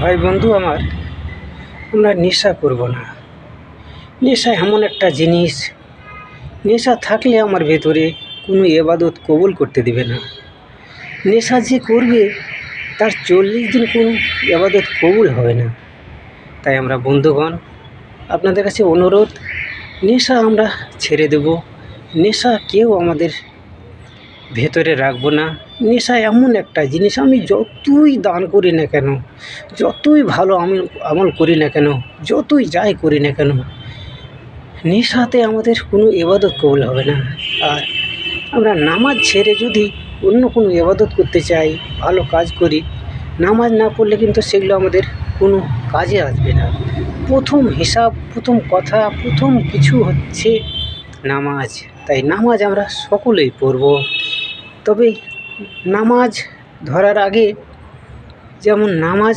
ভাই বন্ধু আমার, আমরা নেশা করব না। নেশা এমন একটা জিনিস, নেশা থাকলে আমার ভেতরে কোনো এবাদত কবুল করতে দেবে না। নেশা যে করবে তার 40 দিন কোনো এবাদত কবুল হবে না। তাই আমরা বন্ধুগণ, আপনাদের কাছে অনুরোধ, নেশা আমরা ছেড়ে দেব। নেশা কেউ আমাদের ভেতরে রাখবো না। নেশা এমন একটা জিনিস, আমি যতই দান করি না কেন, যতই ভালো আমি আমল করি না কেন, যতই যাই করি না কেন, নেশাতে আমাদের কোনো ইবাদত কবুল হবে না। আর আমরা নামাজ ছেড়ে যদি অন্য কোনো ইবাদত করতে চাই, ভালো কাজ করি, নামাজ না পড়লে কিন্তু সেগুলো আমাদের কোনো কাজে আসবে না। প্রথম হিসাব, প্রথম কথা, প্রথম কিছু হচ্ছে নামাজ। তাই নামাজ আমরা সকলেই পড়ব। তবে নামাজ ধরার আগে যেমন নামাজ